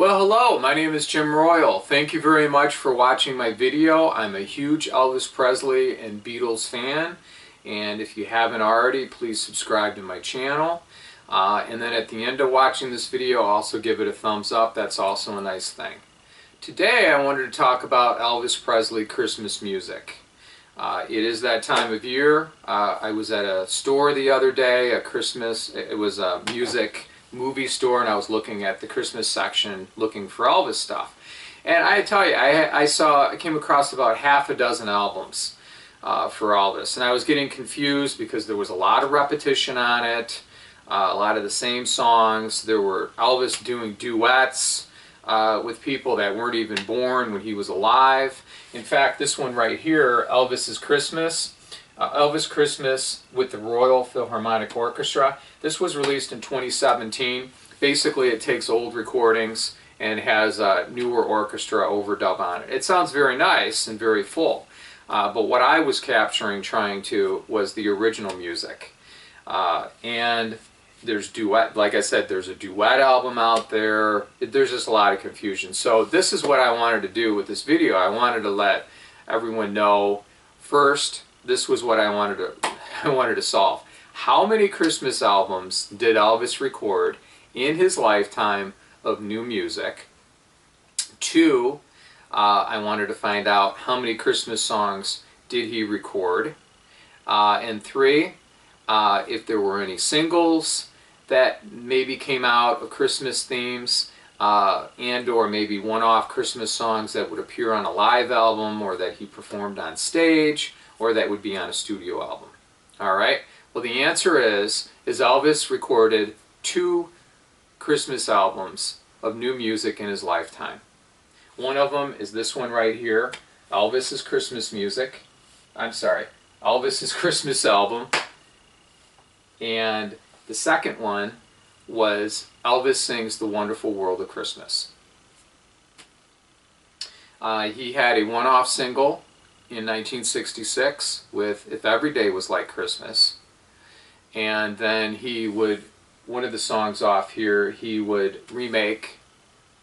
Well, hello, my name is Jim Royal. Thank you very much for watching my video. I'm a huge Elvis Presley and Beatles fan, and if you haven't already, please subscribe to my channel. And then at the end of watching this video, also give it a thumbs up. That's also a nice thing. Today I wanted to talk about Elvis Presley Christmas music. It is that time of year. I was at a store the other day, it was a movie store, and I was looking at the Christmas section looking for Elvis stuff. And I tell you, I came across about half a dozen albums for Elvis, and I was getting confused because there was a lot of repetition on it, a lot of the same songs. There were Elvis doing duets with people that weren't even born when he was alive. In fact, this one right here, Elvis's Christmas, Elvis Christmas with the Royal Philharmonic Orchestra. This was released in 2017. Basically, it takes old recordings and has a newer orchestra overdub on it. It sounds very nice and very full, but what I was capturing, was the original music. And there's duet, like I said, there's a duet album out there. There's just a lot of confusion. So this is what I wanted to do with this video. I wanted to let everyone know first. This was what I wanted to solve. How many Christmas albums did Elvis record in his lifetime of new music? 2, I wanted to find out how many Christmas songs did he record? And 3, if there were any singles that maybe came out of Christmas themes, and or maybe one-off Christmas songs that would appear on a live album or that he performed on stage, or that would be on a studio album. Alright? Well, the answer is Elvis recorded 2 Christmas albums of new music in his lifetime. One of them is this one right here, Elvis's Christmas music. Elvis's Christmas album. And the second one was Elvis Sings the Wonderful World of Christmas. He had a one-off single in 1966 with If Every Day Was Like Christmas, and then he would, one of the songs off here, he would remake,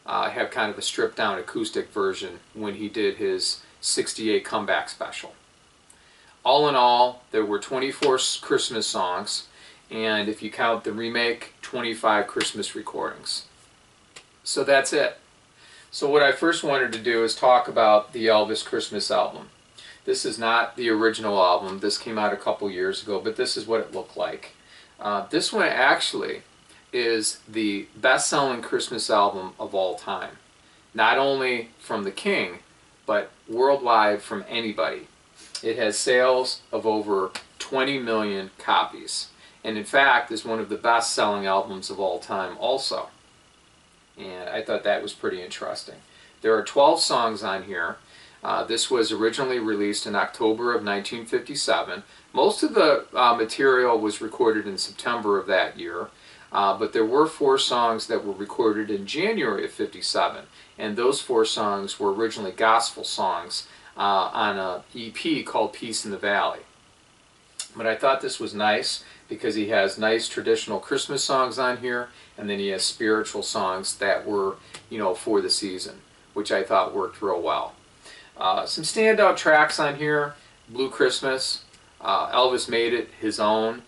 have kind of a stripped down acoustic version when he did his 68 comeback special. All in all, there were 24 Christmas songs, and if you count the remake, 25 Christmas recordings. So that's it. So what I first wanted to do is talk about the Elvis Christmas album. This is not the original album. This came out a couple years ago, but this is what it looked like. This one actually is the best-selling Christmas album of all time. Not only from the King, but worldwide from anybody. It has sales of over 20 million copies. And in fact, is one of the best-selling albums of all time also. And I thought that was pretty interesting. There are 12 songs on here. This was originally released in October of 1957. Most of the material was recorded in September of that year, but there were 4 songs that were recorded in January of '57, and those 4 songs were originally gospel songs on an EP called Peace in the Valley. But I thought this was nice because he has nice traditional Christmas songs on here, and then he has spiritual songs that were, for the season, which I thought worked real well. Some standout tracks on here: Blue Christmas, Elvis made it his own,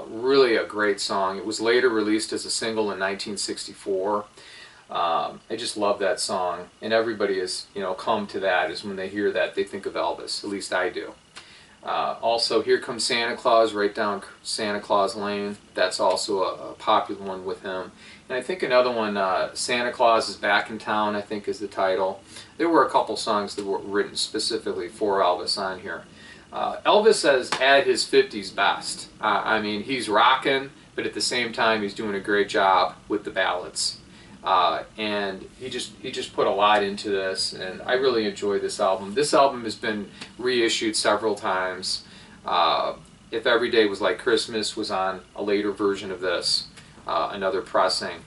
really a great song. It was later released as a single in 1964. I just love that song, and everybody has come to that, is when they hear that they think of Elvis, at least I do. Also, Here Comes Santa Claus, right down Santa Claus Lane. That's also a popular one with him. And I think another one, Santa Claus is Back in Town, I think is the title. There were a couple songs that were written specifically for Elvis on here. Elvis is at his 50s best. I mean, he's rocking, but at the same time he's doing a great job with the ballads. And he just put a lot into this, and I really enjoy this album. This album has been reissued several times. If Every Day Was Like Christmas was on a later version of this, another pressing.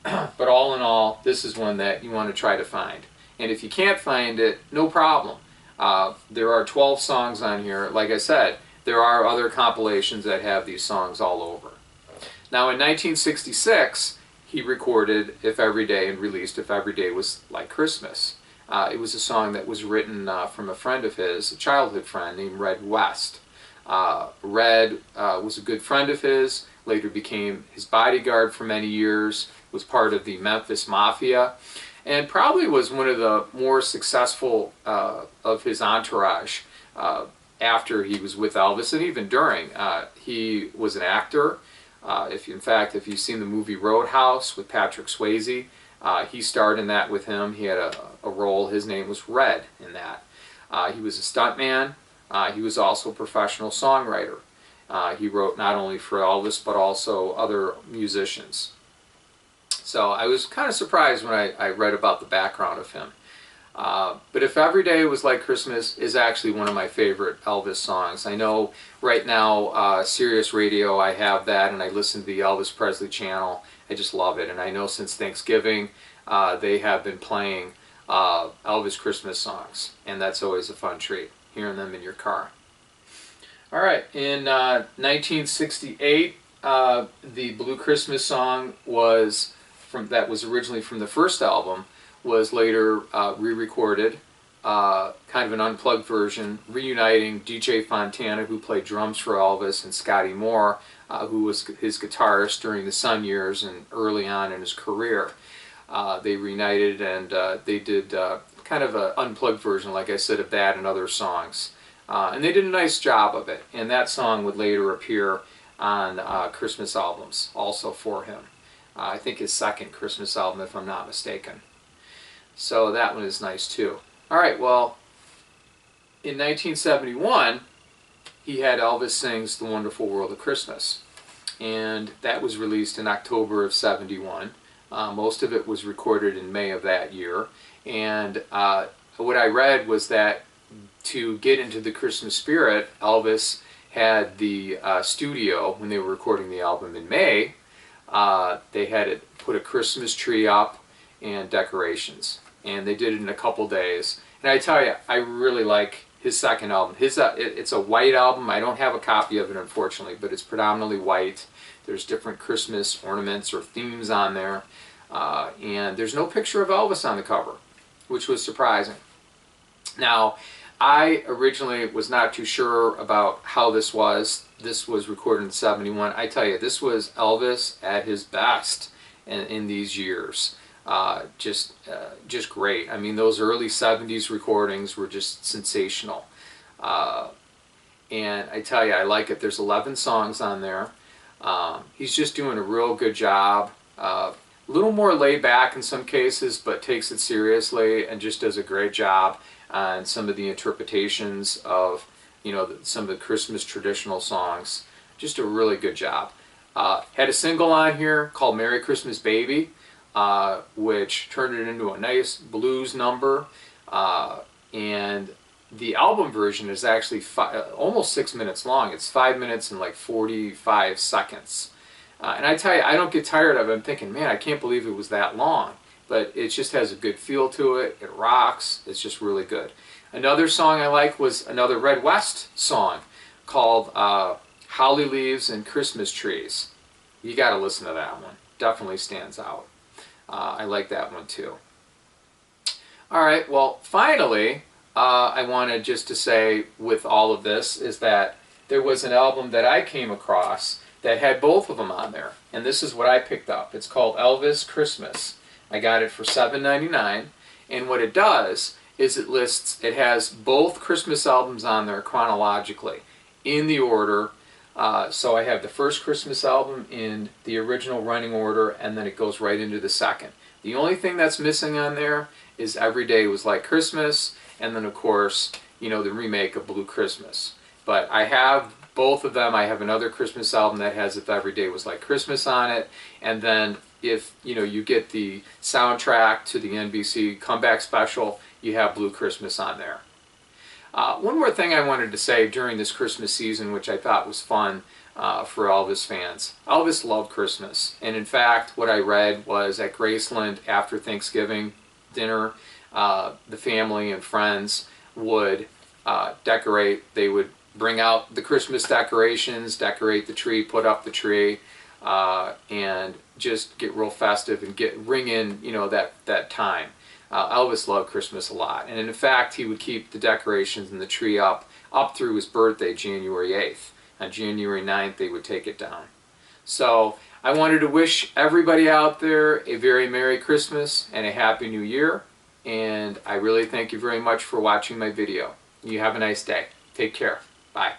But all in all, this is one that you want to try to find. And if you can't find it, no problem. There are 12 songs on here. Like I said, there are other compilations that have these songs all over. Now in 1966, he recorded If Every Day and released If Every Day Was Like Christmas. It was a song that was written from a friend of his, a childhood friend named Red West. Red was a good friend of his, later became his bodyguard for many years, was part of the Memphis Mafia, and probably was one of the more successful of his entourage after he was with Elvis, and even during. He was an actor. In fact, if you've seen the movie Roadhouse with Patrick Swayze, he starred in that with him. He had a role. His name was Red in that. He was a stuntman. He was also a professional songwriter. He wrote not only for Elvis but also other musicians. So I was kind of surprised when I read about the background of him. But If Every Day Was Like Christmas is actually one of my favorite Elvis songs. I know right now, Sirius Radio, I have that, and I listen to the Elvis Presley channel. I just love it. And I know since Thanksgiving, they have been playing Elvis Christmas songs, and that's always a fun treat, hearing them in your car. All right, in 1968, the Blue Christmas song that was originally from the first album, was later re-recorded, kind of an unplugged version, reuniting DJ Fontana, who played drums for Elvis, and Scotty Moore, who was his guitarist during the Sun years and early on in his career. They reunited, and they did kind of an unplugged version, like I said, of that and other songs. And they did a nice job of it, and that song would later appear on Christmas albums also for him. I think his second Christmas album, if I'm not mistaken. So that one is nice too. All right, well, in 1971, he had Elvis Sings The Wonderful World of Christmas. And that was released in October of '71. Most of it was recorded in May of that year. And what I read was that to get into the Christmas spirit, Elvis had the studio, when they were recording the album in May, they had it put a Christmas tree up and decorations. And they did it in a couple days. And I tell you, I really like his second album. It's a white album. I don't have a copy of it, unfortunately, but it's predominantly white. There's different Christmas ornaments or themes on there. And there's no picture of Elvis on the cover, which was surprising. Now, I originally was not too sure about how this was. This was recorded in '71. I tell you, this was Elvis at his best in these years. Just great. I mean, those early '70s recordings were just sensational. And I tell you, I like it. There's 11 songs on there. He's just doing a real good job. A little more laid back in some cases, but takes it seriously and just does a great job on some of the interpretations of, some of the Christmas traditional songs. Just a really good job. Had a single on here called Merry Christmas Baby, which turned it into a nice blues number. And the album version is actually almost 6 minutes long. It's 5 minutes and like 45 seconds. And I tell you, I don't get tired of it. I'm thinking, man, I can't believe it was that long. But it just has a good feel to it. It rocks. It's just really good. Another song I like was another Red West song called Holly Leaves and Christmas Trees. You got to listen to that one. Definitely stands out. I like that one too. All right, well, finally, I wanted just to say with all of this is that there was an album that I came across that had both of them on there. And this is what I picked up. It's called Elvis Christmas. I got it for $7.99. And what it does is it has both Christmas albums on there chronologically in the order. So I have the first Christmas album in the original running order, and then it goes right into the second. The only thing that's missing on there is Every Day Was Like Christmas, and then of course, the remake of Blue Christmas. But I have both of them. I have another Christmas album that has If Every Day Was Like Christmas on it, and then if you get the soundtrack to the NBC comeback special, you have Blue Christmas on there. One more thing I wanted to say during this Christmas season, which I thought was fun for Elvis fans. Elvis loved Christmas, and in fact, what I read was at Graceland after Thanksgiving dinner, the family and friends would decorate. They would bring out the Christmas decorations, decorate the tree, put up the tree. and just get real festive and ring in, you know, that time. Elvis loved Christmas a lot, and in fact he would keep the decorations and the tree up through his birthday, January 8th. On January 9th they would take it down. So I wanted to wish everybody out there a very Merry Christmas and a Happy New Year, and I really thank you very much for watching my video. You have a nice day. Take care. Bye.